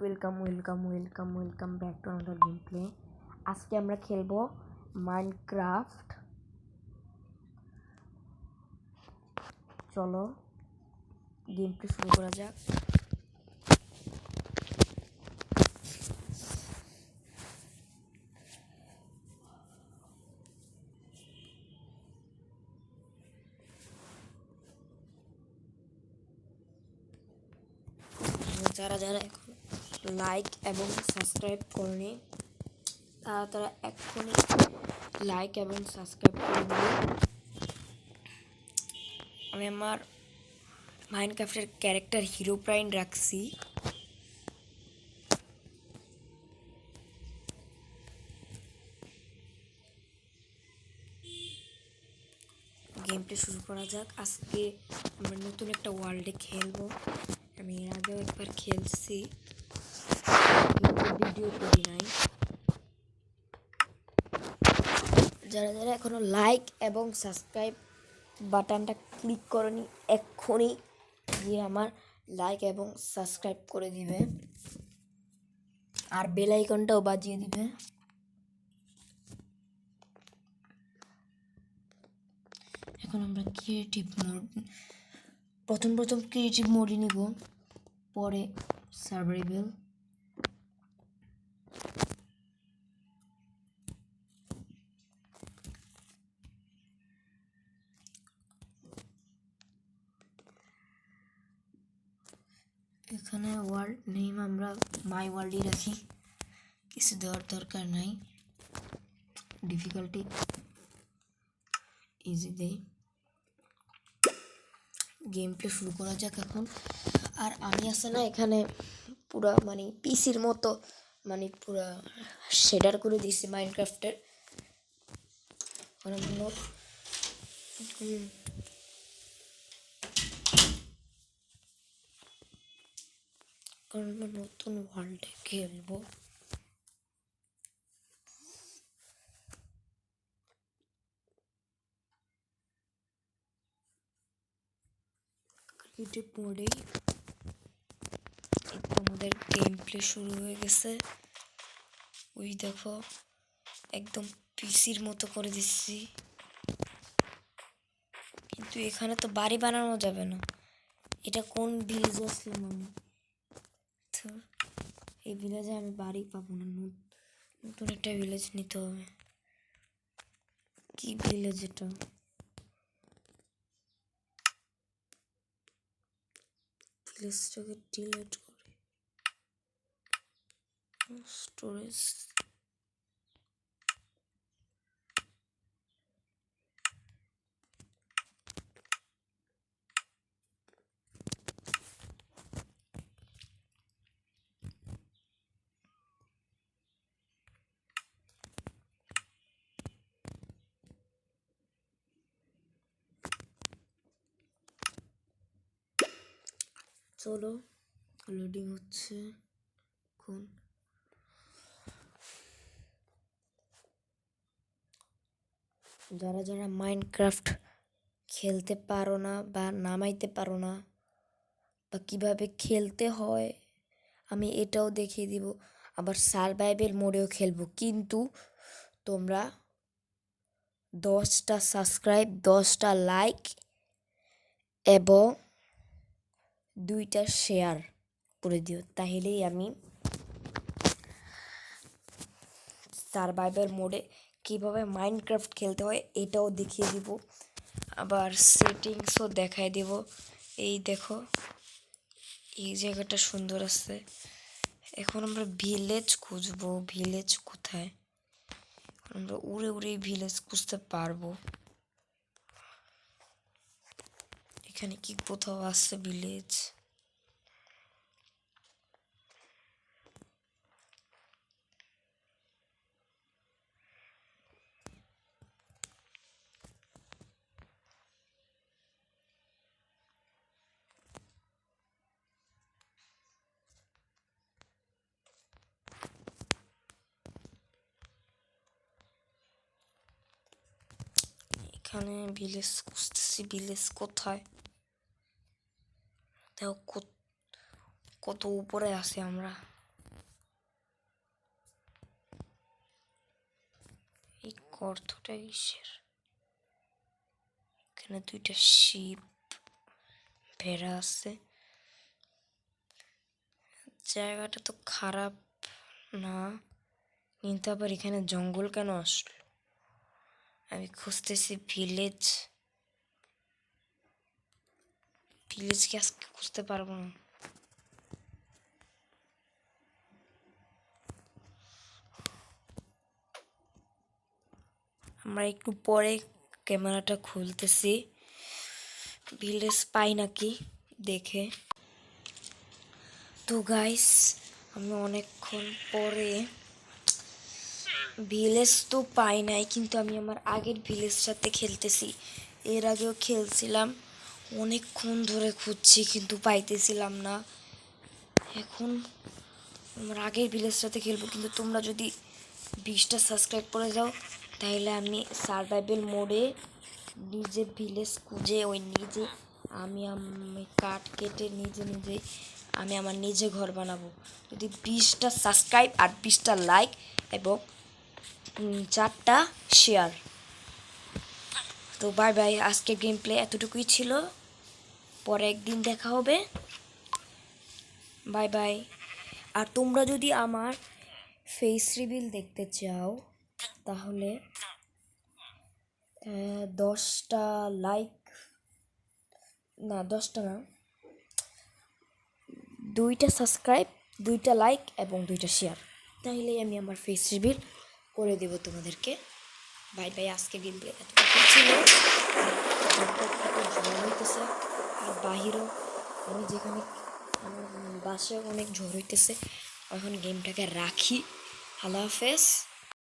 Welcome back to another game play. আজকে আমরা খেলবো মাইনক্রাফট। চলো গেম প্লে শুরু করা যাক। যারা যারা এখন লাইক এবং সাবস্ক্রাইব করেনি তারা এক্ষুনি লাইক এবং সাবস্ক্রাইব করে দিন। আমি আমার মাইনক্রাফটের ক্যারেক্টার হিরোপ্রাইন রাখছি। গেম প্লে শুরু করা যাক। আজকে আমরা নতুন একটা ওয়ার্ল্ডে খেলবো। আমি এর আগেও একবার খেলছি, ভিডিও করি নাই। যারা যারা এখনো লাইক এবং সাবস্ক্রাইব বাটনটা ক্লিক করনি এক্ষুনি গিয়ে আমার লাইক এবং সাবস্ক্রাইব করে দিবে আর বেল আইকনটাও বাজিয়ে দিবে। এখন আমরা ক্রিয়েটিভ মোড প্রথম ক্রিয়েটিভ মোডই নিব, পরে সার্ভাইভাল। এখানে ওয়ার্ল্ড নেম আমরা মাই ওয়ার্ল্ডই রাখি, কিছু দেওয়ার দরকার নাই। ডিফিকাল্টি ইজি দেই। গেম প্লে শুরু করা যাক এখন। আর আমি আছে না এখানে পুরা পিসির মতো পুরা শেডার করে দিয়েছি মাইনক্রাফটের। কারণ আমরা নতুন ওয়ার্ল্ডে খেলবো। ক্রিয়েটিভ মোডেই আমাদের গেম প্লে শুরু হয়ে গেছে। ওই দেখো একদম পিসির মতো করে দিচ্ছি, কিন্তু এখানে তো বাড়ি বানানো যাবে না। এটা কোন ভিলেজ আসলাম আমি? তো এই ভিলেজে আমি বাড়ি পাবো না, নতুন একটা ভিলেজ নিতে হবে। কি ভিলেজ এটা? ভিলেজটাকে ডিলিট করে স্টোরেজ। চলো লোডিং হচ্ছে এখন। যারা যারা মাইনক্রাফট খেলতে পারো না বা নামাইতে পারো না বা কিভাবে খেলতে হয় আমি এটাও দেখিয়ে দিব। আবার সারভাইভাল মোডেও খেলবো, কিন্তু তোমরা 10টা সাবস্ক্রাইব, 10টা লাইক এবং 2টা শেয়ার করে দিও, তাহলেই আমি সারভাইভাল মোডে কিভাবে মাইনক্রাফট খেলতে হয় এটাও দেখিয়ে দিব। আবার সেটিংসও দেখাই দিব। এই দেখো এই জায়গাটা সুন্দর আছে। এখন আমরা ভিলেজ খুঁজবো। ভিলেজ কোথায়? আমরা উড়ে উড়ে ভিলেজ খুঁজতে পারবো। এখানে কি কোথাও আছে ভিলেজ? এখানে ভিলেজ খুঁজতেছি, ভিলেজ কোথায়? দেখো কত উপরে আছি আমরা। গর্তটা কিসের? এখানে দুইটা শিপ ভেড়া আছে। জায়গাটা তো খারাপ না, কিন্তু আবার এখানে জঙ্গল কেন আসলো? আমি খুঁজতেছি ভিলেজ। ভিলেজ কি আজকে খুঁজতে পারবো না? আমরা একটু পরে ক্যামেরাটা খুলতেছি, ভিলেজ পাই নাকি দেখে। তো গাইস, আমি অনেকক্ষণ পরে ভিলেজ তো পাই নাই, কিন্তু আমি আমার আগের ভিলেজটাতে খেলতেছি। এর আগেও খেলছিলাম, অনেকক্ষণ ধরে খুঁজছি কিন্তু পাইতেছিলাম না। এখন আমার আগের ভিলেজটাতে খেলবো, কিন্তু তোমরা যদি 20টা সাবস্ক্রাইব করে যাও তাহলে আমি সার্ভাইভাল মোডে নিজে ভিলেজ খুঁজে নিজে আমি কাঠ কেটে নিজেই আমি আমার নিজে ঘর বানাবো। যদি 20টা সাবস্ক্রাইব আর 20টা লাইক এবং 4টা শেয়ার। তো বাই বাই, আজকের গেম প্লে এতটুকুই ছিল, পরে একদিন দেখা হবে। Bye bye. আর তোমরা যদি আমার ফেস রিভিল দেখতে চাও তাহলে 10টা লাইক, না 10টা না, 2টা সাবস্ক্রাইব, 2টা লাইক এবং 2টা শেয়ার, তাহলেই আমি আমার ফেস রিভিল করে দেব তোমাদেরকে। বাই বাই, আজকে গেম প্লে এতটুকু ছিল। ঝড় হইতেছে আর বাহিরও, আমি যেখানে আমার বাসায় অনেক ঝড় হইতেছে। এখন গেমটাকে রাখি। আল্লাহ হাফেজ।